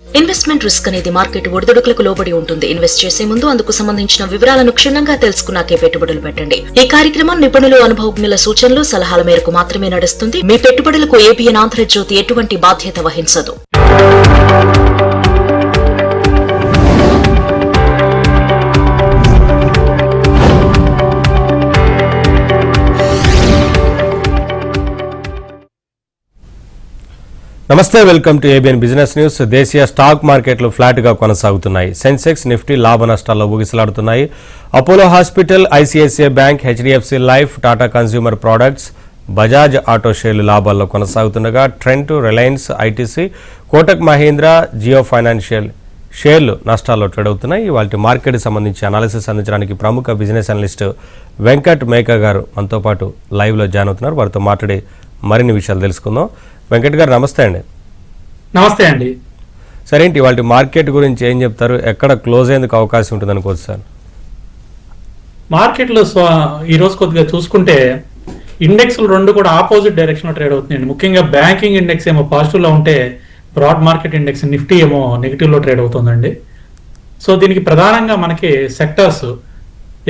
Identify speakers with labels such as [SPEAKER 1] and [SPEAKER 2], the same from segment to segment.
[SPEAKER 1] Investment risk అనేది market ఒడిదుడుకులకు లోబడి ఉంటుంది. ఇన్వెస్ట్ చేసే ముందు అందుకు సంబంధించిన వివరాలను క్షుణ్ణంగా తెలుసుకున్నాకే పెట్టుబడులు పెట్టండి. ఈ కార్యక్రమం నిపుణులు, అనుభవజ్ఞుల సూచనలు, సలహాల మేరకు మాత్రమే నడుస్తుంది. మీ పెట్టుబడులకు ఏబిఎన్ ఆంధ్రజ్యోతి ఎటువంటి బాధ్యత వహించదు.
[SPEAKER 2] నమస్తే, welcome to ABN business news. దేశీయ స్టాక్ మార్కెట్లు ఫ్లాట్గా కొనసాగుతున్నాయి. సెన్సెక్స్, నిఫ్టీ లాభ నష్టాల్లో ఊగిసలాడుతున్నాయి. Apollo hospital, ICICI bank, HDFC life, Tata consumer products, Bajaj auto షేర్లు లాభాల్లో కొనసాగుతుండగా Trent, Reliance, ITC, Kotak Mahindra, Jio financial షేర్లు నష్టాల్లో ట్రేడ్ అవుతున్నాయి. వాటి మార్కెట్కి సంబంధించి అనాలిసిస్ అందించడానికి ప్రముఖ బిజినెస్ అనలిస్ట్ వెంకట్ మేకా గారు మనతో పాటు లైవ్లో జాయిన్ అవుతున్నారు. వారితో మాట్లాడి మరిన్ని విషయాలు తెలుసుకుందాం. వెంకట్ గారు నమస్తే అండి.
[SPEAKER 3] నమస్తే అండి.
[SPEAKER 2] సరే ఏంటి వాళ్ళ మార్కెట్ గురించి ఏం చెప్తారు? ఎక్కడ క్లోజ్ అయ్యేందుకు అవకాశం ఉంటుంది అనుకోవచ్చు సార్?
[SPEAKER 3] మార్కెట్లో ఈరోజు కొద్దిగా చూసుకుంటే ఇండెక్స్లు రెండు కూడా ఆపోజిట్ డైరెక్షన్లో ట్రేడ్ అవుతున్నాయండి. ముఖ్యంగా బ్యాంకింగ్ ఇండెక్స్ ఏమో పాజిటివ్లో ఉంటే బ్రాడ్ మార్కెట్ ఇండెక్స్ నిఫ్టీ ఏమో నెగిటివ్లో ట్రేడ్ అవుతుందండి. సో దీనికి ప్రధానంగా మనకి సెక్టర్స్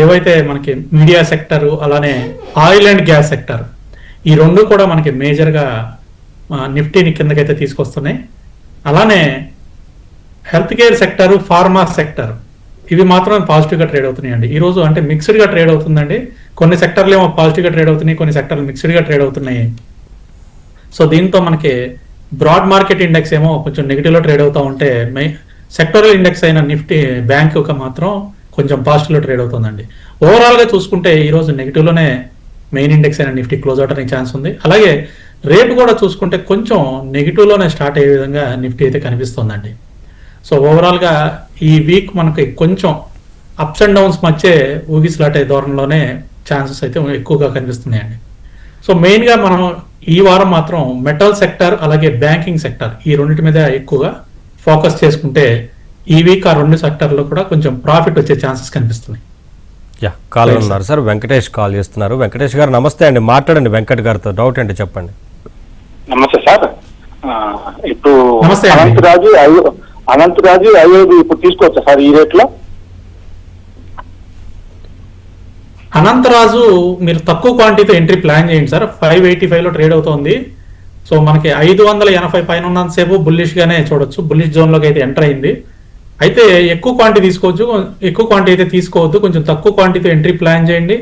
[SPEAKER 3] ఏవైతే మనకి మీడియా సెక్టర్, అలానే ఆయిల్ అండ్ గ్యాస్ సెక్టర్, ఈ రెండు కూడా మనకి మేజర్గా నిఫ్టీని కిందకైతే తీసుకొస్తున్నాయి. అలానే health care sector, pharma sector, ఇవి మాత్రం పాజిటివ్గా ట్రేడ్ అవుతున్నాయండి ఈరోజు. అంటే మిక్స్డ్గా ట్రేడ్ అవుతుందండి. కొన్ని సెక్టర్లు ఏమో పాజిటివ్గా ట్రేడ్ అవుతున్నాయి, కొన్ని సెక్టర్లు మిక్స్డ్గా ట్రేడ్ అవుతున్నాయి. సో దీంతో మనకి బ్రాడ్ మార్కెట్ ఇండెక్స్ ఏమో కొంచెం నెగిటివ్లో ట్రేడ్ అవుతూ ఉంటే, సెక్టరల్ ఇండెక్స్ అయిన నిఫ్టీ బ్యాంక్ మాత్రం కొంచెం పాజిటివ్లో ట్రేడ్ అవుతుందండి. ఓవరాల్గా చూసుకుంటే ఈరోజు నెగిటివ్లోనే మెయిన్ ఇండెక్స్ అయిన నిఫ్టీ క్లోజ్ అవడానికి ఛాన్స్ ఉంది. అలాగే రేపు కూడా చూసుకుంటే కొంచెం నెగిటివ్లోనే స్టార్ట్ అయ్యే విధంగా నిఫ్టీ అయితే కనిపిస్తుందండి. సో ఓవరాల్గా ఈ వీక్ మనకి కొంచెం అప్స్ అండ్ డౌన్స్ మధ్య ఊగిసలాటే ధోరణిలోనే ఛాన్సెస్ అయితే ఎక్కువగా కనిపిస్తున్నాయండి. సో మెయిన్గా మనం ఈ వారం మాత్రం మెటల్ సెక్టర్, అలాగే బ్యాంకింగ్ సెక్టర్, ఈ రెండింటి మీద ఎక్కువగా ఫోకస్ చేసుకుంటే ఈ వీక్ ఆ రెండు సెక్టర్లో కూడా కొంచెం ప్రాఫిట్ వచ్చే ఛాన్సెస్ కనిపిస్తున్నాయి.
[SPEAKER 2] కాల్ ఉన్నారు సార్, వెంకటేష్ కాల్ చేస్తున్నారు. వెంకటేష్ గారు నమస్తే అండి, మాట్లాడండి. వెంకట్ గారితో డౌట్ అంటే చెప్పండి.
[SPEAKER 4] నమస్తే సార్. ఇప్పుడు
[SPEAKER 3] నమస్తే.
[SPEAKER 4] అనంతరాజు అయోధ్య ఇప్పుడు తీసుకోవచ్చా సార్ ఈ రేట్లో?
[SPEAKER 3] అనంతరాజు మీరు తక్కువ క్వాంటిటీతో ఎంట్రీ ప్లాన్ చేయండి సార్. 585లో ట్రేడ్ అవుతోంది. సో మనకి 580 పైన ఉన్నంతసేపు బుల్లిష్ గానే చూడొచ్చు. బుల్లిష్ జోన్ లోకి అయితే ఎంటర్ అయింది. అయితే ఎక్కువ క్వాంటిటీ తీసుకోవచ్చు, ఎక్కువ క్వాంటిటీ అయితే తీసుకోవద్దు. కొంచెం తక్కువ క్వాంటిటీతో ఎంట్రీ ప్లాన్ చేయండి.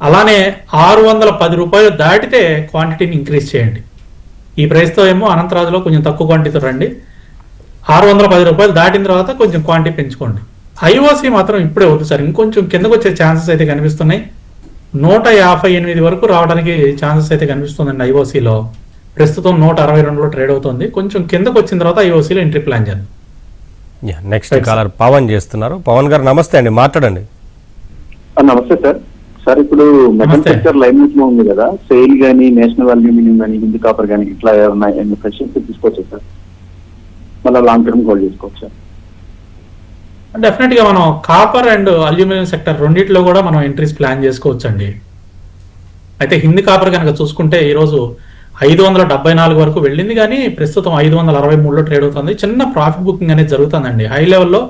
[SPEAKER 3] అలానే 610 రూపాయలు దాటితే క్వాంటిటీని ఇంక్రీజ్ చేయండి. ఈ ప్రైస్తో ఏమో అనంతరాజులో కొంచెం తక్కువ క్వాంటిటీతో రండి. 610 రూపాయలు దాటిన తర్వాత కొంచెం క్వాంటిటీ పెంచుకోండి. ఐఓసి మాత్రం ఇప్పుడే వద్దు సార్, ఇంకొంచెం కిందకు వచ్చే ఛాన్సెస్ అయితే కనిపిస్తున్నాయి. 158 వరకు రావడానికి ఛాన్సెస్ అయితే కనిపిస్తుందండి. ఐఓసిలో ప్రస్తుతం 162లో ట్రేడ్ అవుతుంది. కొంచెం కిందకు వచ్చిన తర్వాత ఐఓసిలో ఎంట్రీ ప్లాన్ చేద్దాం.
[SPEAKER 2] నెక్స్ట్ కాలర్ పవన్ చేస్తున్నారు. పవన్ గారు నమస్తే అండి, మాట్లాడండి.
[SPEAKER 4] నమస్తే సార్. సార్ ఇప్పుడు మెటల్ సెక్టర్ లైన్ లో ఉంది కదా, సెయిల్ గానీ, నేషనల్ అల్యూమినియం కానీ, హిందీ కాపర్ కానీ, ఇట్లా ఏమన్నా ఫ్రెషర్స్ తీసుకోవచ్చు సార్? మళ్ళీ లాంగ్ టర్మ్ హోల్డ్ చేసుకోవచ్చు సార్?
[SPEAKER 3] డెఫినెట్ గా మనం కాపర్ అండ్ అల్యూమినియం సెక్టర్ రెండిట్లో కూడా మనం ఎంట్రీస్ ప్లాన్ చేసుకోవచ్చు అండి. అయితే హిందీ కాపర్ కనుక చూసుకుంటే ఈరోజు 574 వరకు వెళ్ళింది, కానీ ప్రస్తుతం 563లో ట్రేడ్ అవుతుంది. చిన్న ప్రాఫిట్ బుకింగ్ అనేది జరుగుతుందండి. హై లెవెల్లో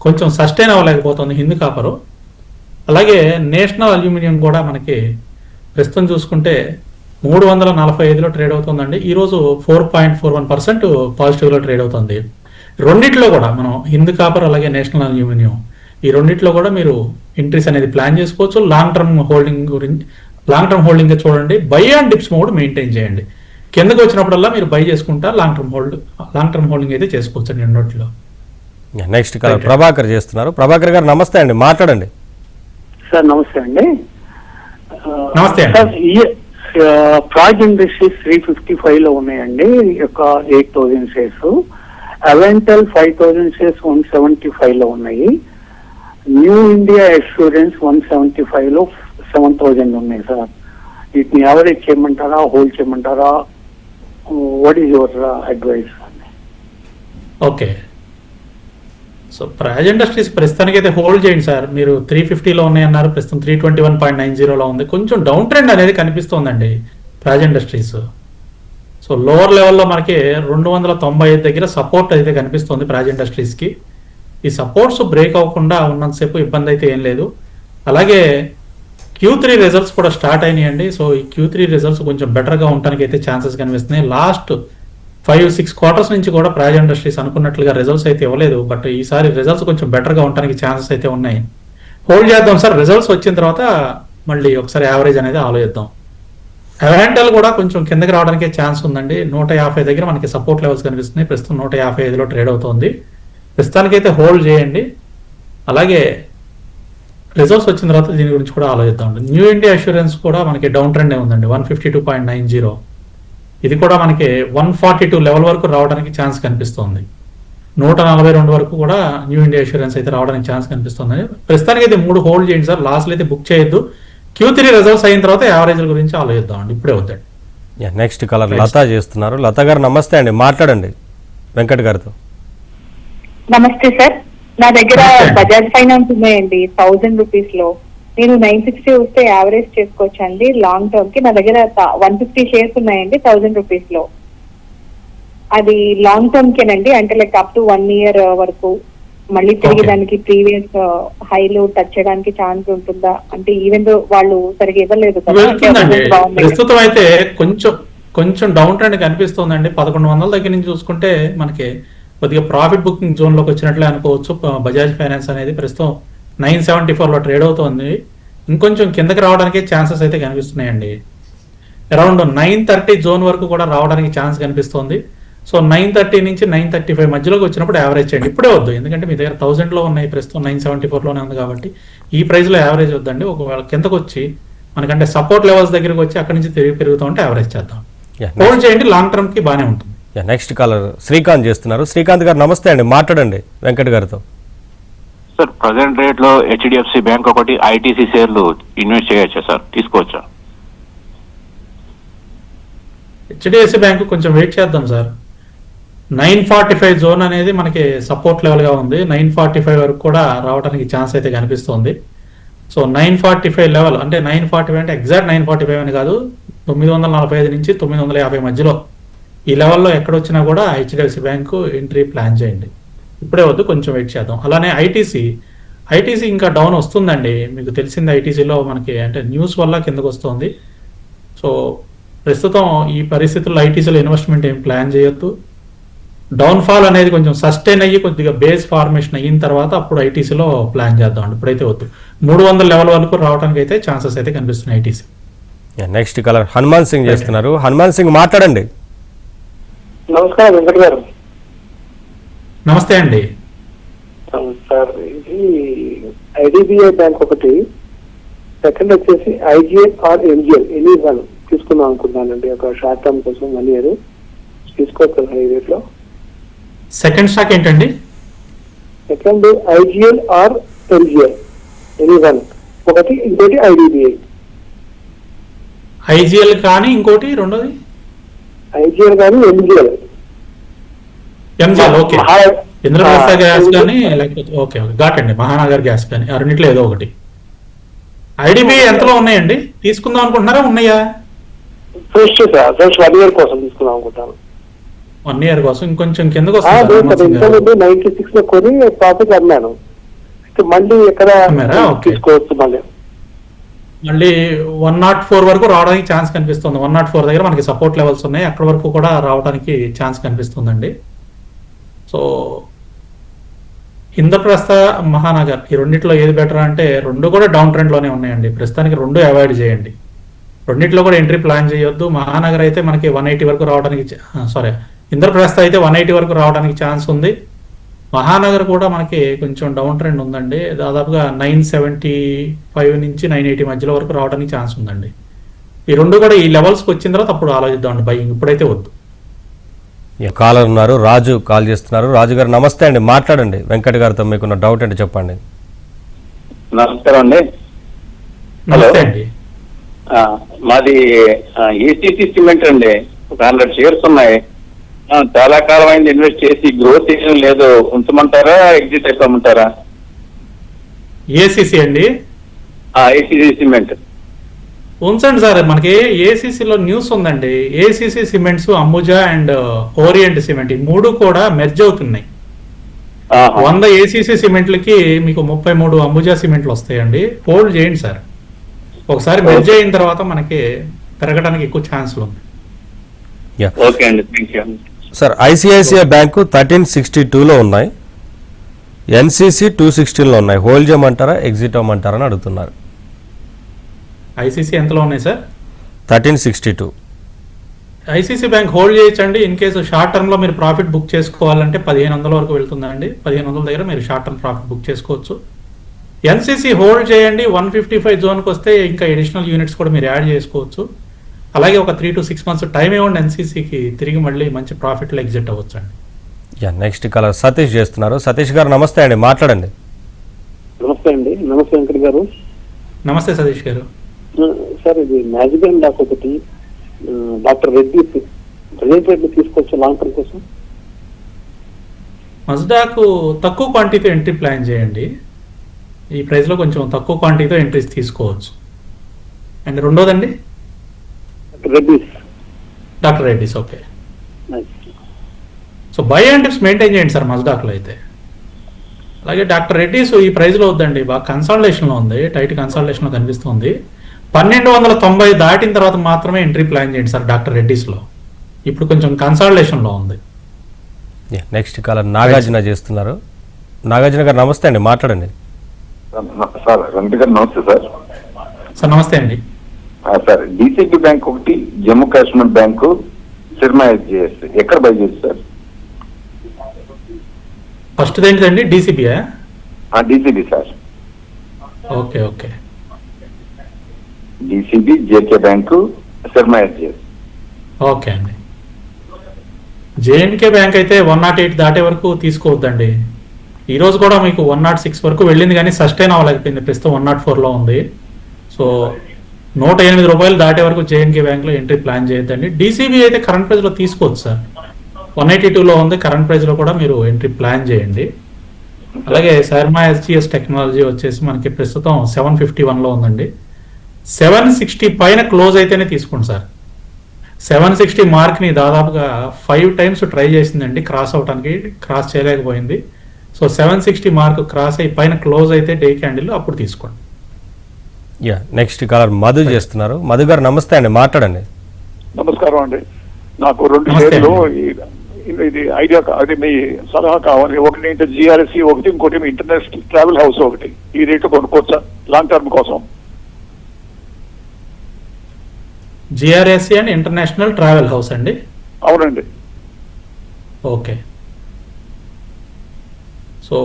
[SPEAKER 3] కొంచెం సస్టైన్ అవ్వలేకపోతుంది హిందీ కాపరు. అలాగే నేషనల్ అల్యూమినియం కూడా మనకి ప్రస్తుతం చూసుకుంటే 345లో ట్రేడ్ అవుతుందండి. ఈరోజు 4.41% పాజిటివ్లో ట్రేడ్ అవుతుంది. రెండిట్లో కూడా మనం హిందీ కాపర్ అలాగే నేషనల్ అల్యూమినియం, ఈ రెండిట్లో కూడా మీరు ఎంట్రీస్ అనేది ప్లాన్ చేసుకోవచ్చు. లాంగ్ టర్మ్ హోల్డింగ్ చూడండి. By and dips mode maintain చేయండి. కిందకు వచ్చినప్పుడల్లా మీరు బై చేసుకుంటా లాంగ్ టర్మ్ హోల్డింగ్ అయితే చేసుకోవచ్చు అండి రెండిట్లో.
[SPEAKER 2] నెక్స్ట్ కాలర్ ప్రభాకర్ చేస్తున్నారు. ప్రభాకర్ గారు నమస్తే అండి, మాట్లాడండి.
[SPEAKER 5] సార్ నమస్తే అండి.
[SPEAKER 3] నమస్తే అండి.
[SPEAKER 5] ప్రాజ్ ఇండస్ట్రీస్ 355లో ఉన్నాయండి, ఒక 8000 షేర్స్. అవెంటల్ 5000 షేర్స్ 175లో ఉన్నాయి. న్యూ ఇండియా ఎక్స్పీరియన్స్ 175లో 7000 ఉన్నాయి సార్. వీటిని యావరేజ్ చేయమంటారా, హోల్డ్ చేయమంటారా? What is your advice?
[SPEAKER 3] Okay, so Praj industries ప్రస్తుతానికి అయితే హోల్డ్ చేయండి సార్. మీరు 350లో ఉన్నాయన్నారు, ప్రస్తుతం 321.90లో ఉంది. కొంచెం డౌన్ ట్రెండ్ అనేది కనిపిస్తోందండి ప్రాజ్ ఇండస్ట్రీస్. సో లోవర్ లెవెల్లో మనకి 295 దగ్గర సపోర్ట్ అయితే కనిపిస్తుంది ప్రాజ్ ఇండస్ట్రీస్కి. ఈ సపోర్ట్స్ బ్రేక్ అవ్వకుండా ఉన్నంతసేపు ఇబ్బంది అయితే ఏం లేదు. అలాగే Q3 రిజల్ట్స్ కూడా స్టార్ట్ అయినాయండి. సో ఈ Q3 రిజల్ట్స్ కొంచెం బెటర్గా ఉండడానికి అయితే ఛాన్సెస్ కనిపిస్తున్నాయి. లాస్ట్ 5-6 క్వార్టర్స్ నుంచి కూడా ప్రాజ్ ఇండస్ట్రీస్ అనుకున్నట్లుగా రిజల్ట్స్ అయితే ఇవ్వలేదు. బట్ ఈసారి రిజల్ట్స్ కొంచెం బెటర్గా ఉండడానికి ఛాన్సెస్ అయితే ఉన్నాయి. హోల్డ్ చేద్దాం సార్. రిజల్ట్స్ వచ్చిన తర్వాత మళ్ళీ ఒకసారి యావరేజ్ అనేది ఆలోచిద్దాం. అవెంటల్ కూడా కొంచెం కిందకి రావడానికి ఛాన్స్ ఉందండి. 150 దగ్గర మనకి సపోర్ట్ లెవెల్స్ కనిపిస్తున్నాయి. ప్రస్తుతం 155లో ట్రేడ్ అవుతుంది. ప్రస్తుతానికైతే హోల్డ్ చేయండి. అలాగే రిజల్ట్స్ వచ్చిన తర్వాత దీని గురించి కూడా ఆలోచిద్దాం. న్యూ ఇండియా అష్యూరెన్స్ కూడా మనకి డౌన్ ట్రెండ్ ఉందండి. 152.90. ఇది కూడా మనకి 142 లెవెల్ వరకు రావడానికి ఛాన్స్ కనిపిస్తుంది. 142 వరకు కూడా న్యూ ఇండియా అష్యూరెన్స్ అయితే రావడానికి ఛాన్స్ కనిపిస్తుంది. ప్రస్తుతానికి అయితే 3 హోల్డ్ చేయండి సార్. లాస్ట్లో అయితే బుక్ చేయొద్దు. Q3 రిజల్ట్స్ అయిన తర్వాత యావరేజ్ గురించి ఆలోచిద్దాం అండి. ఇప్పుడే వద్దండి.
[SPEAKER 2] నెక్స్ట్ కలర్ లతా చేస్తున్నారు. లతా గారు నమస్తే అండి, మాట్లాడండి వెంకట్ గారితో.
[SPEAKER 6] నమస్తే సార్. నా దగ్గర
[SPEAKER 3] నమస్తే.
[SPEAKER 6] బజాజ్ ఫైనాన్స్ ఉన్నాయండి 1000 రూపీస్ లో. నేను 960 వస్తే యావరేజ్ చేసుకోవచ్చు అండి లాంగ్ టర్మ్ కి. నా దగ్గర 150 షేర్స్ ఉన్నాయండి 1000 రూపీస్ లో. అది లాంగ్ టర్మ్ కేనండి, అంటే లైక్ అప్ టు 1 year వరకు మళ్ళీ తిరిగి
[SPEAKER 3] Okay.
[SPEAKER 6] దానికి ప్రీవియస్ హైలో టచ్ చేయడానికి ఛాన్స్ ఉంటుందా? అంటే ఈవెన్ దో వాళ్ళు సరిగా ఇవ్వలేదు కదా.
[SPEAKER 3] వెళ్తుందండి.
[SPEAKER 6] బాగుంది.
[SPEAKER 3] ప్రస్తుతం అయితే కొంచెం డౌన్ ట్రెండ్ కనిపిస్తుందండి. 1100 దగ్గర నుంచి చూసుకుంటే మనకి కొద్దిగా ప్రాఫిట్ బుకింగ్ జోన్ లోకి వచ్చినట్లే అనుకోవచ్చు. బజాజ్ ఫైనాన్స్ అనేది ప్రస్తుతం 974లో ట్రేడ్ అవుతుంది. ఇంకొంచెం కిందకి రావడానికి ఛాన్సెస్ అయితే కనిపిస్తున్నాయండి. అరౌండ్ 930 జోన్ వరకు కూడా రావడానికి ఛాన్స్ కనిపిస్తుంది. సో 930 నుంచి 935 మధ్యలోకి వచ్చినప్పుడు యావరేజ్ చేయండి. ఇప్పుడే వద్దు, ఎందుకంటే మీ దగ్గర 1000లో ఉన్నాయి, ప్రస్తుతం 974లోనే ఉంది కాబట్టి ఈ ప్రైస్లో యావరేజ్ వద్దండి. ఒకవేళ కిందకు వచ్చి మనకంటే సపోర్ట్ లెవెల్స్ దగ్గరికి వచ్చి అక్కడి నుంచి తిరిగి పెరుగుతూ ఉంటే యావరేజ్ చేద్దాం. హోల్డ్ చేయండి, లాంగ్ టర్మ్ కి బాగానే ఉంటుంది.
[SPEAKER 2] నెక్స్ట్ కలర్ శ్రీకాంత్ చేస్తున్నారు. శ్రీకాంత్ గారు నమస్తే అండి, మాట్లాడండి వెంకట్ గారితో.
[SPEAKER 7] సార్ ప్రజెంట్ రేట్ లో HDFC బ్యాంక్ ఒకటి, ITC షేర్లు ఇన్వెస్ట్ చేయొచ్చా సార్, తీసుకోవచ్చా?
[SPEAKER 3] HDFC బ్యాంకు కొంచెం వెయిట్ చేద్దాం సార్. 945 జోన్ అనేది మనకి సపోర్ట్ లెవెల్ గా ఉంది. 945 వరకు కూడా రావడానికి ఛాన్స్ అయితే కనిపిస్తుంది. సో 945 లెవెల్ అంటే 945 అంటే ఎగ్జాక్ట్ 945 అని కాదు, 945 నుంచి 950 మధ్యలో ఈ లెవెల్లో ఎక్కడొచ్చినా కూడా HDFC బ్యాంకు ఎంట్రీ ప్లాన్ చేయండి. ఇప్పుడే వద్దు, కొంచెం వెయిట్ చేద్దాం. అలానే ఐటీసీ ఇంకా డౌన్ వస్తుందండి. మీకు తెలిసింది ఐటీసీలో మనకి అంటే న్యూస్ వల్ల కిందకు వస్తుంది. సో ప్రస్తుతం ఈ పరిస్థితుల్లో ఐటీసీలో ఇన్వెస్ట్మెంట్ ఏం ప్లాన్ చేయొద్దు. డౌన్ ఫాల్ అనేది కొంచెం సస్టైన్ అయ్యి కొద్దిగా బేస్ ఫార్మేషన్ అయిన తర్వాత అప్పుడు ఐటీసీలో ప్లాన్ చేద్దాం అండి. ఇప్పుడైతే వద్దు. 300 లెవెల్ వరకు రావడానికి అయితే ఛాన్సెస్ అయితే కనిపిస్తున్నాయి ITC.
[SPEAKER 2] Next colour Hanuman Singh చేస్తున్నారు. హనుమాన్ సింగ్ మాట్లాడండి.
[SPEAKER 5] నమస్కారం వెంకట్ గారు.
[SPEAKER 3] నమస్తే అండి.
[SPEAKER 5] సార్ ఇది IDBI బ్యాంక్ ఒకటి, సెకండ్ వచ్చేసి IGL or MGL any one తీసుకుందాం అనుకుంటున్నానండి. ఒక షార్ట్ టర్మ్ కోసం 1 year తీసుకోవచ్చు కదా ఈ రేట్ లో.
[SPEAKER 3] సెకండ్ స్టాక్ ఏంటండి?
[SPEAKER 5] Second IGL or MGL any one ఒకటి, ఇంకోటి IDBI.
[SPEAKER 3] ఐజీఎల్ కానీ ఇంకోటి రెండోది
[SPEAKER 5] IGL కానీ MGL.
[SPEAKER 3] MGL okay. Indraprastha gas కానీ లేకపోతే ఓకే ఘాట్ అండి, మహానగర్ గ్యాస్ కానీ ఆ రెండిట్లో ఏదో ఒకటి. ఐడిబిఐ ఎంతలో ఉన్నాయండి? తీసుకుందాం అనుకుంటున్నారా? ఉన్నాయా?
[SPEAKER 5] ఫ్రెష్ సార్, ఫ్రెష్ 1 year కోసం తీసుకుందాం అనుకుంటాను.
[SPEAKER 3] 1 year కోసం ఇంకొంచెం కిందకు వస్తుంది.
[SPEAKER 5] ఇంతకుముందు 96 లో కొని ప్రాఫిట్ అన్నాను. మళ్ళీ ఎక్కడ
[SPEAKER 3] అమ్మారా? ఓకే.
[SPEAKER 5] తీసుకోవచ్చు మళ్ళీ.
[SPEAKER 3] మళ్ళీ 104 వరకు రావడానికి ఛాన్స్ కనిపిస్తుంది. 104 దగ్గర మనకి సపోర్ట్ లెవెల్స్ ఉన్నాయి, అక్కడ వరకు కూడా రావడానికి ఛాన్స్ కనిపిస్తుందండి. సో ఇంద్రప్రస్థ, మహానగర్ ఈ రెండిట్లో ఏది బెటర్ అంటే రెండు కూడా డౌన్ ట్రెండ్ లోనే ఉన్నాయండి. ప్రస్తుతానికి రెండు అవాయిడ్ చేయండి. రెండిట్లో కూడా ఎంట్రీ ప్లాన్ చేయొద్దు. మహానగర్ అయితే మనకి 180 వరకు రావడానికి ఇంద్రప్రస్థ అయితే 180 వరకు రావడానికి ఛాన్స్ ఉంది. మహానగర్ కూడా మనకి కొంచెం డౌన్ ట్రెండ్ ఉందండి. దాదాపుగా 975 నుంచి 980 మధ్యలో వరకు రావడానికి ఛాన్స్ ఉందండి. ఈ రెండు కూడా ఈ లెవెల్స్కి వచ్చిన తర్వాత అప్పుడు ఆలోచిద్దామండి బయింగ్, ఇప్పుడైతే వద్దు.
[SPEAKER 2] కాలర్ ఉన్నారు, రాజు కాల్ చేస్తున్నారు. రాజు గారు నమస్తే అండి, మాట్లాడండి వెంకట్ గారితో. మీకున్న డౌట్ అంటే చెప్పండి.
[SPEAKER 7] నమస్కారం అండి.
[SPEAKER 3] నమస్తే అండి.
[SPEAKER 7] మాది ACC సిమెంట్ అండి. ఒక 100 షేర్స్ ఉన్నాయి. చాలా కాలం అయింది ఇన్వెస్ట్ చేసి, గ్రోత్ ఏం లేదు. ఉంచమంటారా, ఎగ్జిట్ అయిపోమంటారా?
[SPEAKER 3] ఏసీసీ అండి.
[SPEAKER 7] ACC cement.
[SPEAKER 3] ఉంచండి సార్, మనకి ఏసీసీలో న్యూస్ ఉందండి. ACC cements, Ambuja and orient cement ఈ మూడు కూడా మెర్జ్ అవుతున్నాయి. 100 ఏసీసీ సిమెంట్లకి మీకు 33 అంబుజా సిమెంట్లు వస్తాయండి. హోల్డ్ చేయండి సార్. ఒకసారి మెర్జ్ అయిన తర్వాత మనకి పెరగడానికి ఎక్కువ ఛాన్స్లు ఉంది.
[SPEAKER 7] ఓకే అండి, thank you.
[SPEAKER 2] Sir ICICI bank 1362లో ఉన్నాయి, ఎన్సిసి 216లో ఉన్నాయి. హోల్డ్ చేయమంటారా, ఎగ్జిట్ అవ్వమంటారా అని అడుగుతున్నారు.
[SPEAKER 3] ఐసీసీ ఎంతలో ఉన్నాయి సార్?
[SPEAKER 2] 1362.
[SPEAKER 3] ఐసీసీ బ్యాంక్ హోల్డ్ చేయొచ్చండి. ఇన్ కేసు షార్ట్ టర్మ్ లో మీరు ప్రాఫిట్ బుక్ చేసుకోవాలంటే 1500 వరకు వెళ్తుందండి. 1500 దగ్గర మీరు షార్ట్ టర్మ్ ప్రాఫిట్ బుక్ చేసుకోవచ్చు. ఎన్సీసీ హోల్డ్ చేయండి. 155 జోన్కి వస్తే ఇంకా అడిషనల్ యూనిట్స్ కూడా మీరు యాడ్ చేసుకోవచ్చు. అలాగే ఒక 3 to 6 months టైం ఇవ్వండి ఎన్సీసీకి, తిరిగి మళ్ళీ మంచి ప్రాఫిట్లో ఎగ్జిట్ అవ్వచ్చు అండి.
[SPEAKER 2] నెక్స్ట్ కలర్ సతీష్ చేస్తున్నారు. సతీష్ గారు నమస్తే అండి, మాట్లాడండి.
[SPEAKER 5] నమస్తే అండి. నమస్తే వెంకట్ గారు.
[SPEAKER 3] నమస్తే సతీష్ గారు.
[SPEAKER 5] సార్ ఇది మ్యాజికల్ డాక్ ఒకటి డాక్టర్ రెడ్డి రిలేటెడ్ తీసుకోవచ్చు లాంగ్ టర్మ్ కోసం.
[SPEAKER 3] మజ్డాకు తక్కువ క్వాంటిటీతో ఎంట్రీ ప్లాన్ చేయండి. ఈ ప్రైస్లో కొంచెం తక్కువ క్వాంటిటీతో ఎంట్రీస్ తీసుకోవచ్చు. అండ్ రెండోదండి doctor Reddy's. Okay, so buy and dips maintain చేయండి సార్ మజ్డాక్లో అయితే. అలాగే డాక్టర్ రెడ్డిస్ ఈ ప్రైస్లో వద్దండి, బాగా కన్సల్టేషన్లో ఉంది, టైట్ కన్సల్టేషన్లో కనిపిస్తుంది. 1290 దాటిన తర్వాత మాత్రమే ఎంట్రీ ప్లాన్ చేయండి సార్ డాక్టర్ రెడ్డిస్లో. ఇప్పుడు కొంచెం కన్సల్టేషన్లో ఉంది.
[SPEAKER 2] నెక్స్ట్ కలర్ నాగార్జున చేస్తున్నారు. నాగార్జున గారు నమస్తే అండి, మాట్లాడండి.
[SPEAKER 4] సార్ వెంకట గారు నమస్తే సార్.
[SPEAKER 3] సార్ నమస్తే అండి.
[SPEAKER 4] సార్ డిసిబి బ్యాంక్ ఒకటి, Jammu Kashmir bank, Syrma SGS ఎక్కడ బై చేయొచ్చు సార్?
[SPEAKER 3] ఫస్ట్ ఏంటిదండి? డీసీబీయా?
[SPEAKER 4] DCB sir.
[SPEAKER 3] Okay okay.
[SPEAKER 4] DCB, JK bank, Syrma SGS.
[SPEAKER 3] Okay అండి. జేఎన్కే బ్యాంక్ అయితే 108 దాటే వరకు తీసుకోవద్దండి. ఈ రోజు కూడా మీకు 106 వరకు వెళ్ళింది కానీ సస్టైన్ అవ్వలేకపోయింది. ప్రస్తుతం 104లో ఉంది. సో 108 రూపాయలు దాటే వరకు జేఎన్కే బ్యాంక్లో ఎంట్రీ ప్లాన్ చేయొద్దండి. డీసీబీ అయితే కరెంట్ ప్రైస్లో తీసుకోవచ్చు సార్. 182లో ఉంది, కరెంట్ ప్రైస్లో కూడా మీరు ఎంట్రీ ప్లాన్ చేయండి. అలాగే శర్మా ఎస్జిఎస్ టెక్నాలజీ వచ్చేసి మనకి ప్రస్తుతం 751లో ఉందండి. 760 పైన క్లోజ్ అయితేనే తీసుకోండి సార్. 760 మార్క్ని దాదాపుగా 5 times ట్రై చేసిందండి క్రాస్ అవడానికి, క్రాస్ చేయలేకపోయింది. సో 760 మార్క్ క్రాస్ అయ్యి పైన క్లోజ్ అయితే డే క్యాండిల్ అప్పుడు తీసుకోండి.
[SPEAKER 2] నెక్స్ట్ కలర్ మధు చేస్తున్నారు. మధు గారు నమస్తే అండి, మాట్లాడండి.
[SPEAKER 8] నమస్కారం అండి. నాకు 2
[SPEAKER 3] నమస్తే
[SPEAKER 8] షేర్లు ఇది ఐడియా అది మీ సలహా కావాలి. ఒకటి జిఆర్ఎస్సి ఒకటి, ఇంకోటి ఇంటర్నేషనల్ ట్రావెల్ హౌస్ ఒకటి. ఈ రేటు కొనుక్కోవచ్చా లాంగ్ టర్మ్ కోసం?
[SPEAKER 3] GRSC and international travel house అండి.
[SPEAKER 8] అవునండి.
[SPEAKER 3] ఓకే, సో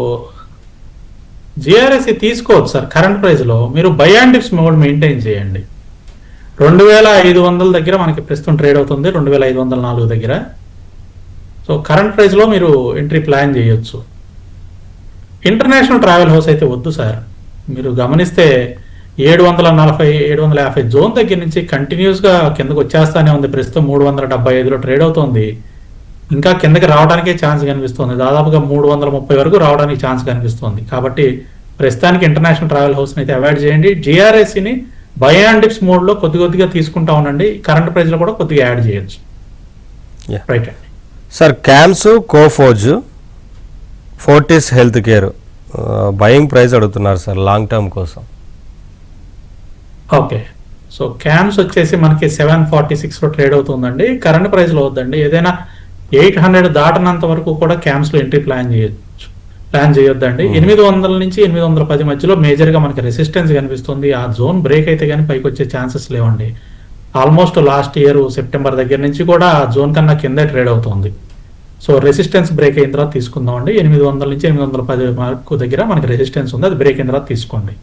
[SPEAKER 3] జిఆర్ఎస్సి తీసుకోవచ్చు సార్. కరెంట్ ప్రైస్లో మీరు by and dips mode maintain చేయండి. 2500 దగ్గర మనకి ప్రస్తుతం ట్రేడ్ అవుతుంది, 2504 దగ్గర. సో కరెంట్ ప్రైస్లో మీరు ఎంట్రీ ప్లాన్ చేయొచ్చు. ఇంటర్నేషనల్ ట్రావెల్ హౌస్ అయితే వద్దు సార్. మీరు గమనిస్తే 740, 750 జోన్ దగ్గర నుంచి కంటిన్యూస్గా కిందకు వచ్చేస్తానే ఉంది. ప్రస్తుతం 375లో ట్రేడ్ అవుతుంది. ఇంకా కిందకి రావడానికే ఛాన్స్ కనిపిస్తుంది. దాదాపుగా 330 వరకు రావడానికి ఛాన్స్ కనిపిస్తుంది. కాబట్టి ప్రస్తుతానికి ఇంటర్నేషనల్ ట్రావెల్ హౌస్ని అయితే అవాయిడ్ చేయండి. జిఆర్ఎస్సిని బై అండ్ డిప్స్ మోడ్లో కొద్దిగా తీసుకుంటా ఉండండి. కరెంట్ ప్రైస్లో కూడా కొద్దిగా యాడ్ చేయొచ్చు. రైట్ అండి.
[SPEAKER 2] Sir CAMS, Coforge, Fortis health care buying price అడుగుతున్నారు సార్ లాంగ్ టర్మ్ కోసం.
[SPEAKER 3] ఓకే, సో క్యామ్స్ వచ్చేసి మనకి 746లో ట్రేడ్ అవుతుందండి. కరెంట్ ప్రైస్లో వద్దండి. ఏదైనా 800 దాటనంత వరకు కూడా క్యామ్స్లో ఎంట్రీ ప్లాన్ చేయొద్దండి. 800 నుంచి 810 మధ్యలో మేజర్గా మనకి రెసిస్టెన్స్ కనిపిస్తుంది. ఆ జోన్ బ్రేక్ అయితే కానీ పైకి వచ్చే ఛాన్సెస్ లేవండి. ఆల్మోస్ట్ లాస్ట్ ఇయర్ సెప్టెంబర్ దగ్గర నుంచి కూడా ఆ జోన్ కన్నా కిందే ట్రేడ్ అవుతుంది. సో రెసిస్టెన్స్ బ్రేక్ అయిన తర్వాత తీసుకుందామండి. 800 నుంచి 810 మార్కు దగ్గర మనకి రెసిస్టెన్స్ ఉంది, అది బ్రేక్ అయిన తర్వాత తీసుకోండి.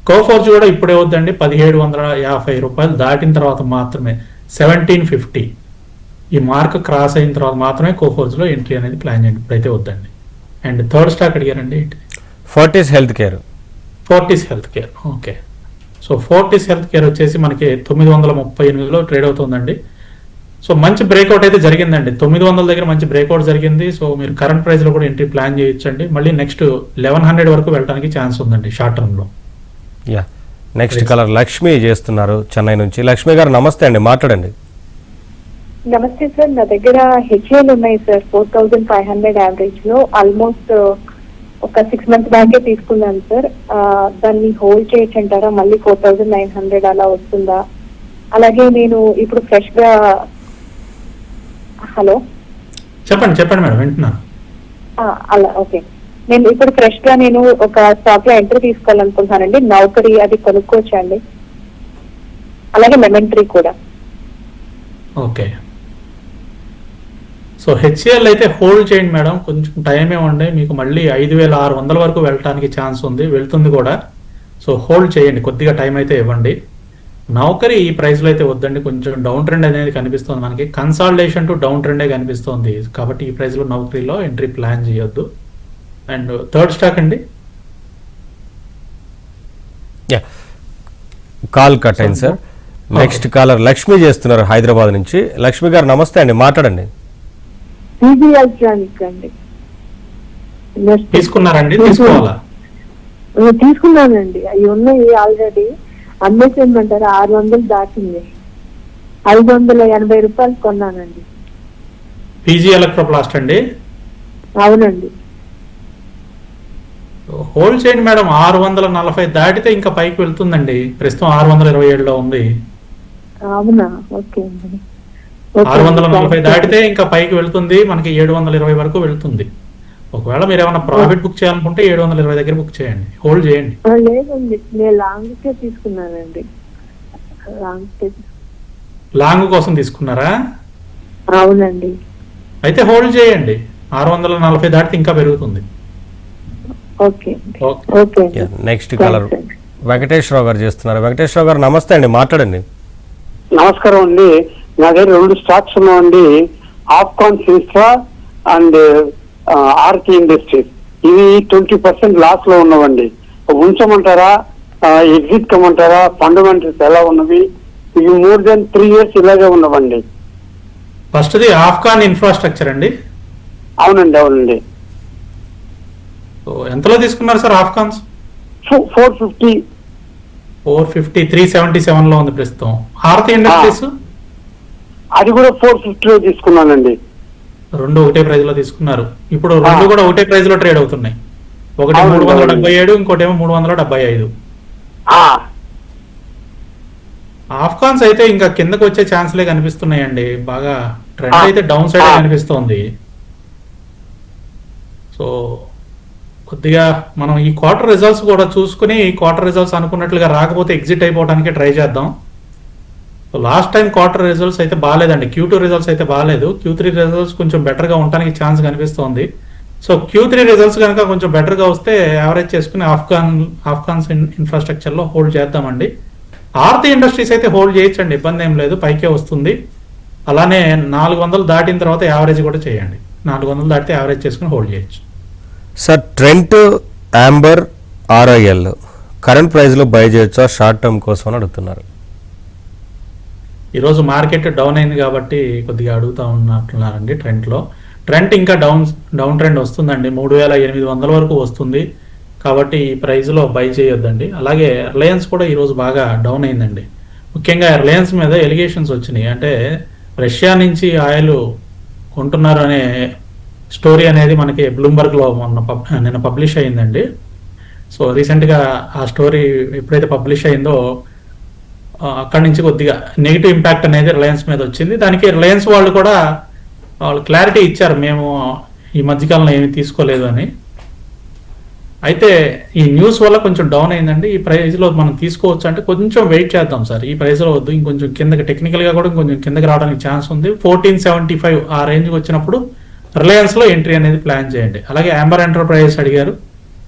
[SPEAKER 3] కోఫోర్జ్ కూడా ఇప్పుడే వద్దండి. 1750 రూపాయలు దాటిన తర్వాత మాత్రమే 1750 ఈ మార్క్ క్రాస్ అయిన తర్వాత మాత్రమే కోఫోర్జ్లో ఎంట్రీ అనేది ప్లాన్ చేయండి. ఇప్పుడైతే వద్దండి. అండ్ థర్డ్ స్టాక్ అడిగారండి ఏంటి?
[SPEAKER 2] Fortis health care.
[SPEAKER 3] Fortis health care. Okay, so Fortis health care వచ్చేసి మనకి 938లో ట్రేడ్ అవుతుందండి. సో మంచి బ్రేక్అవుట్ అయితే జరిగిందండి. 900 దగ్గర మంచి బ్రేక్అవుట్ జరిగింది. సో మీరు కరెంట్ ప్రైస్లో కూడా ఎంట్రీ ప్లాన్ చేయొచ్చండి. మళ్ళీ నెక్స్ట్ 1100 వరకు వెళ్ళడానికి ఛాన్స్ ఉందండి షార్ట్ టర్మ్లో.
[SPEAKER 2] నెక్స్ట్ కలర్ లక్ష్మి చేస్తున్నారు చెన్నై నుంచి. లక్ష్మి గారు నమస్తే అండి, మాట్లాడండి.
[SPEAKER 6] నమస్తే సార్, నా దగ్గర హెచ్ఏలు ఉన్నాయి సార్ 4500 యావరేజ్ లో. ఆల్మోస్ట్ ఒక 6 months బ్యాకే తీసుకున్నాను సార్. దాన్ని హోల్డ్ చేయొచ్చు అంటారా? మళ్ళీ 4900 అలా వస్తుందా? అలాగే నేను ఇప్పుడు ఫ్రెష్ గా హలో
[SPEAKER 3] చెప్పండి మేడం, వింటున్నాను.
[SPEAKER 6] అలా ఓకే. నేను ఇప్పుడు ఫ్రెష్ గా నేను ఒక స్టాక్ లో ఎంట్రీ తీసుకోవాలనుకుంటున్నానండి. నౌకరీ అది కొనుక్కోవచ్చా అండి? అలాగే మెమెంటరీ కూడా.
[SPEAKER 3] ఓకే, సో హెచ్సిఎల్ అయితే హోల్డ్ చేయండి మేడం, కొంచెం టైం ఇవ్వండి, మీకు మళ్ళీ 5600 వరకు వెళ్ళటానికి ఛాన్స్ ఉంది, వెళ్తుంది కూడా. సో హోల్డ్ చేయండి, కొద్దిగా టైం అయితే ఇవ్వండి. నౌకరీ ఈ ప్రైస్లో అయితే వద్దండి, కొంచెం డౌన్ ట్రెండ్ అనేది కనిపిస్తుంది మనకి. కన్సాలిడేషన్ టు డౌన్ ట్రెండే కనిపిస్తుంది, కాబట్టి ఈ ప్రైస్లో నౌకరీలో ఎంట్రీ ప్లాన్ చేయొద్దు. అండ్ థర్డ్ స్టాక్ అండి,
[SPEAKER 2] కాల్ కట్ అయింది సార్. నెక్స్ట్ కాలర్ లక్ష్మి చేస్తున్నారు హైదరాబాద్ నుంచి. లక్ష్మి గారు నమస్తే అండి, మాట్లాడండి.
[SPEAKER 6] అండి
[SPEAKER 3] తీసుకున్నారండి? తీసుకోవాలా?
[SPEAKER 6] తీసుకున్నానండి, అవి ఉన్నాయి ఆల్రెడీ. అమ్మేసేయమంటారా? 600 దాటింది. 580 రూపాయలు కొన్నానండి.
[SPEAKER 3] పీజీ ఎలక్ట్రోప్లాస్ట్ అండి?
[SPEAKER 6] అవునండి.
[SPEAKER 3] హోల్డ్ చేయండి మేడం, 640 దాటితే ఇంకా పైకి వెళ్తుందండి. ప్రస్తుతం 627లో ఉంది.
[SPEAKER 6] అవునా? ఓకే అండి.
[SPEAKER 3] 640 దాటితే ఇంకా పైకి వెళ్తుంది, మనకి 720 వరకు వెళ్తుంది. ఒకవేళ మీరు ఏమైనా ప్రాఫిట్ బుక్ చేయాలనుకుంటే 720 దగ్గర బుక్ చేయండి, హోల్డ్ చేయండి.
[SPEAKER 6] లేదండి, నేను లాంగ్ తీసుకున్నానండి.
[SPEAKER 3] లాంగ్ కోసం తీసుకున్నారా?
[SPEAKER 6] అవునండి.
[SPEAKER 3] అయితే హోల్డ్ చేయండి, 640 దాటితే ఇంకా పెరుగుతుంది.
[SPEAKER 2] నెక్స్ట్ కలర్ వెంకటేశ్వరరావు గారు చేస్తున్నారు. వెంకటేశ్వరరావు గారు నమస్తే అండి, మాట్లాడండి.
[SPEAKER 9] నమస్కారం అండి. నా దగ్గర 2 స్టాక్స్ ఉన్నాయండి, ఆఫ్కాన్ సిన్స్ట్రా అండ్ ఆర్కి ఇండస్ట్రీస్. ఇవి 20% లాస్ లో ఉన్నవండి. ఉంచమంటారా, ఎగ్జిట్ కమ్మంటారా? ఫండమెంటల్స్ ఎలా ఉన్నవి? ఇవి మోర్ దెన్ 3 years ఇలాగే ఉన్నవండి.
[SPEAKER 3] ఫస్ట్ది ఆఫ్కాన్ ఇన్ఫ్రాస్ట్రక్చర్ అండి?
[SPEAKER 9] అవునండి, అవునండి.
[SPEAKER 3] ఎంతలో తీసుకున్నారు సార్ ఆఫ్కాన్స్?
[SPEAKER 9] 450.
[SPEAKER 3] 377 లో ఉంది ప్రస్తుతం. ఆర్తి ఇండస్ట్రీస్?
[SPEAKER 9] అది కూడా 450 లో తీసుకున్నానండి.
[SPEAKER 3] రెండు ఒకటే ప్రైజ్ లో తీసుకున్నారు. ఇప్పుడు రెండు కూడా ఒకటే ప్రైజ్ లో ట్రేడ్ అవుతున్నాయి. ఒకటి 377, ఇంకోటి ఏమో 375. ఆఫ్కాన్స్ అయితే ఇంకా కిందకు వచ్చే ఛాన్స్లే కనిపిస్తున్నాయండి. బాగా ట్రెండ్ అయితే డౌన్ సైడ్ కనిపిస్తోంది. సో కొద్దిగా మనం ఈ క్వార్టర్ రిజల్ట్స్ కూడా చూసుకుని, ఈ క్వార్టర్ రిజల్ట్స్ అనుకున్నట్లుగా రాకపోతే ఎగ్జిట్ అయిపోవడానికి ట్రై చేద్దాం. So last time quarter results అయితే బాగాలేదండి, Q2 రిజల్ట్స్ అయితే బాగాలేదు. Q3 రిజల్ట్స్ కొంచెం బెటర్గా ఉండడానికి ఛాన్స్ కనిపిస్తోంది. సో Q3 రిజల్ట్స్ కనుక కొంచెం బెటర్గా వస్తే యావరేజ్ చేసుకుని ఆఫ్కాన్స్ ఇన్ఫ్రాస్ట్రక్చర్లో హోల్డ్ చేద్దామండి. ఆర్తి ఇండస్ట్రీస్ అయితే హోల్డ్ చేయొచ్చండి, ఇబ్బంది ఏం లేదు, పైకే వస్తుంది. అలానే 400 దాటిన తర్వాత యావరేజ్ కూడా చేయండి. 400 దాటితే యావరేజ్ చేసుకుని హోల్డ్ చేయొచ్చు.
[SPEAKER 2] Sir Trent, Amber, RIL current ప్రైస్లో బై చేయొచ్చా షార్ట్ టర్మ్ కోసం అని అడుగుతున్నారు.
[SPEAKER 3] ఈరోజు మార్కెట్ డౌన్ అయింది కాబట్టి కొద్దిగా అడుగుతా ఉన్నట్లున్నారండి. ట్రెంట్ ఇంకా డౌన్ ట్రెండ్ వస్తుందండి, 3800 వరకు వస్తుంది. కాబట్టి ఈ ప్రైస్లో బై చేయొద్దండి. అలాగే రిలయన్స్ కూడా ఈరోజు బాగా డౌన్ అయిందండి. ముఖ్యంగా రిలయన్స్ మీద ఎలిగేషన్స్ వచ్చినాయి, అంటే రష్యా నుంచి ఆయిల్ కొంటున్నారు అనే స్టోరీ అనేది మనకి బ్లూంబర్గ్లో నిన్న పబ్లిష్ అయిందండి. సో రీసెంట్గా ఆ స్టోరీ ఎప్పుడైతే పబ్లిష్ అయిందో అక్కడి నుంచి కొద్దిగా నెగిటివ్ ఇంపాక్ట్ అనేది రిలయన్స్ మీద వచ్చింది. దానికి రిలయన్స్ వాళ్ళు కూడా క్లారిటీ ఇచ్చారు, మేము ఈ మధ్యకాలంలో ఏమీ తీసుకోలేదు అని. అయితే ఈ న్యూస్ వల్ల కొంచెం డౌన్ అయిందండి. ఈ ప్రైస్లో మనం తీసుకోవచ్చు అంటే కొంచెం వెయిట్ చేద్దాం సార్, ఈ ప్రైస్లో వద్దు, ఇంకొంచెం కిందకి టెక్నికల్గా కూడా ఇంకొంచెం కిందకి రావడానికి ఛాన్స్ ఉంది. 1475 ఆ రేంజ్కి వచ్చినప్పుడు రిలయన్స్లో ఎంట్రీ అనేది ప్లాన్ చేయండి. అలాగే యాంబర్ ఎంటర్ప్రైజెస్ అడిగారు,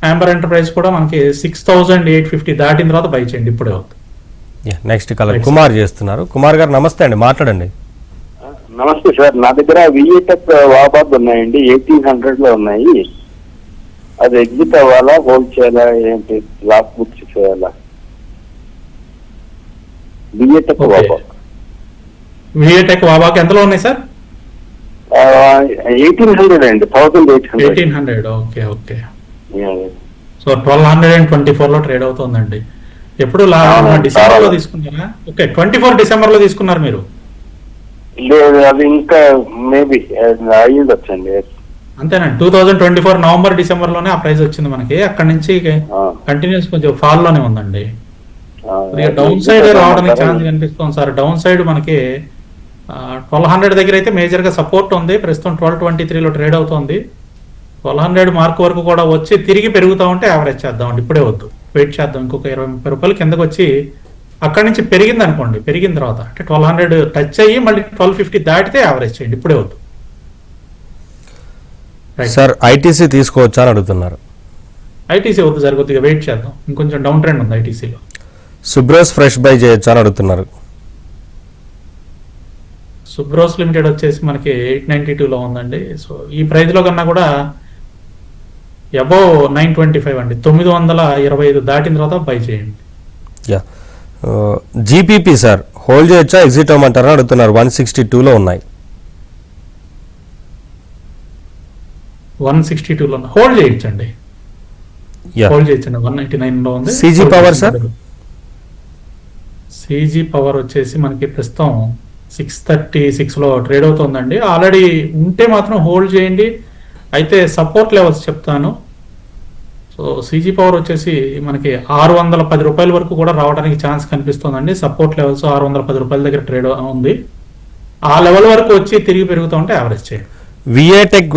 [SPEAKER 3] యాంబర్ ఎంటర్ప్రైజ్ కూడా మనకి 6850 దాటిన తర్వాత బై చేయండి, ఇప్పుడే అవుతుంది.
[SPEAKER 2] నెక్స్ట్ కలర్ కుమార్ చేస్తున్నారు. కుమార్ గారు నమస్తే అండి, మాట్లాడండి.
[SPEAKER 9] నమస్తే సార్, నా దగ్గర విఏటెక్ వాబాద్ ఉన్నాయండి, 1800 లో ఉన్నాయి. అది ఎగ్జిట్ అవ్వాలా, హోల్డ్ చేయాలా, ఏంటి లాస్ బుక్ చేయాలా?
[SPEAKER 3] విఏటెక్ వాబాక్ ఎంతలో ఉన్నాయి సార్?
[SPEAKER 9] 1800 అండి, 1800.
[SPEAKER 3] ఓకే. సో 1224 లో ట్రేడ్ అవుతుందండి. ఎప్పుడు డిసెంబర్ లో తీసుకున్నారా? ఓకే, 24 డిసెంబర్ లో తీసుకున్నారు మీరు.
[SPEAKER 10] లేదు, అది ఇంకా మేబీ అయ్యిండొచ్చండి.
[SPEAKER 3] అంతేనండి, 2024 నవంబర్ డిసెంబర్ లోనే ఆ ప్రైస్ వచ్చింది మనకి. అక్కడ నుంచి కంటిన్యూస్ కొంచెం ఫాల్ లోనే ఉందండి. డౌన్ సైడ్ రావడానికి ఛాన్స్ కనిపిస్తుంది సార్. డౌన్ సైడ్ మనకి 1200 దగ్గర అయితే మేజర్ గా సపోర్ట్ ఉంది. ప్రస్తుతం 1223 లో ట్రేడ్ అవుతుంది. 1200 మార్క్ వరకు కూడా వచ్చి తిరిగి పెరుగుతా ఉంటే యావరేజ్ చేద్దామండి. ఇప్పుడే వద్దు, వెయిట్ చేద్దాం. ఇంకొక 20-30 రూపాయలు కిందకు వచ్చి అక్కడి నుంచి పెరిగింది అనుకోండి, పెరిగిన తర్వాత అంటే 1200 టచ్ అయ్యి మళ్ళీ 1250 దాటితే యావరేజ్ చేయండి. ఇప్పుడే వద్దు.
[SPEAKER 2] సార్ ఐటీసీ తీసుకోవచ్చా అని అడుగుతున్నారు.
[SPEAKER 3] ఐటీసీ వద్దు సార్, కొద్దిగా వెయిట్ చేద్దాం. ఇంకొంచెం డౌన్ ట్రెండ్ ఉంది ఐటీసీలో.
[SPEAKER 2] సుబ్రోస్ ఫ్రెష్ బై చేయొచ్చా అని అడుగుతున్నారు.
[SPEAKER 3] సుబ్రోస్ లిమిటెడ్ వచ్చేసి మనకి 892 ఉందండి. సో ఈ ప్రైస్ లో కన్నా కూడా అబోవ్ 925 అండి. 925 దాటిన తర్వాత బై చేయండి.
[SPEAKER 2] యా, జీపీపీ సార్ హోల్డ్ చేయొచ్చా ఎగ్జిట్ అవ్వమంటారా అడుగుతున్నారు. 162 ఉన్నాయి.
[SPEAKER 3] 162 హోల్డ్ చేయొచ్చండి. హోల్డ్ చేయొచ్చండి. 199 ఉంది.
[SPEAKER 2] సిజీ పవర్ సార్,
[SPEAKER 3] సిజీ పవర్ వచ్చేసి మనకి ప్రస్తుతం 636 లో ట్రేడ్ అవుతుందండి. ఆల్రెడీ ఉంటే మాత్రం హోల్డ్ చేయండి. అయితే సపోర్ట్ లెవెల్స్ చెప్తాను. సో సిజీ పవర్ వచ్చేసి మనకి 610 రూపాయల వరకు కూడా రావడానికి ఛాన్స్ కనిపిస్తుందండి. సపోర్ట్ లెవెల్స్ 610 రూపాయల దగ్గర ట్రేడ్ ఉంది. ఆ లెవెల్ వరకు వచ్చి తిరిగి పెరుగుతూ ఉంటే యావరేజ్ చేయండి.
[SPEAKER 2] విఏటెక్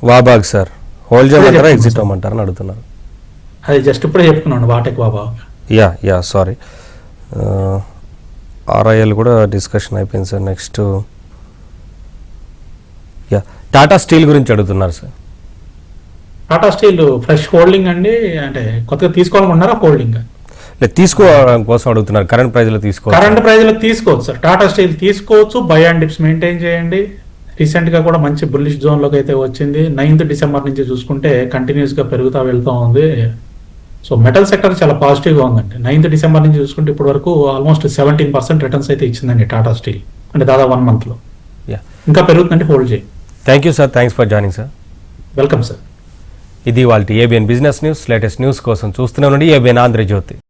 [SPEAKER 2] వాబాగ్ సార్ హోల్డ్ చేయమంటారా ఎగ్జిట్ అవ్వమంటారా అని అడుగుతున్నారు.
[SPEAKER 3] అది జస్ట్ ఇప్పుడే చెప్పుకున్నాను, వాటెక్ బాబా.
[SPEAKER 2] యా సారీ, ఆర్ఐఎల్ కూడా డిస్కషన్ అయిపోయింది సార్. నెక్స్ట్ టాటా స్టీల్ గురించి అడుగుతున్నారు sir.
[SPEAKER 3] Tata steel fresh holding అండి, అంటే కొత్తగా తీసుకోవాలనుకున్నారా హోల్డింగ్?
[SPEAKER 2] తీసుకోవడం కోసం అడుగుతున్నారు. కరెంట్ ప్రైస్ లో
[SPEAKER 3] కరెంట్ ప్రైస్ లో తీసుకోవచ్చు సార్. టాటా స్టీల్ తీసుకోవచ్చు. బై అండ్ డిప్స్ మెయింటైన్ చేయండి. రీసెంట్ గా కూడా మంచి బుల్లిష్ జోన్ లోకి అయితే వచ్చింది. 9th డిసెంబర్ నుంచి చూసుకుంటే కంటిన్యూస్ గా పెరుగుతా వెళ్తూ ఉంది. సో మెటల్ సెక్టర్ చాలా పాజిటివ్ గా ఉందండి. 9th డిసెంబర్ నుంచి చూసుకుంటే ఇప్పటి వరకు ఆల్మోస్ట్ 17% రిటర్న్స్ అయితే ఇచ్చిందండి టాటా స్టీల్, అంటే దాదాపు 1 month లో. ఇంకా పెరుగుతుందంటే హోల్డ్ చేయండి.
[SPEAKER 2] Thank you sir, thanks for joining sir.
[SPEAKER 3] Welcome sir.
[SPEAKER 2] ఇది వాళ్ళ ABN business news. Latest news కోసం చూస్తూనే ఉండండి ఏబిఎన్ ఆంధ్రజ్యోతి.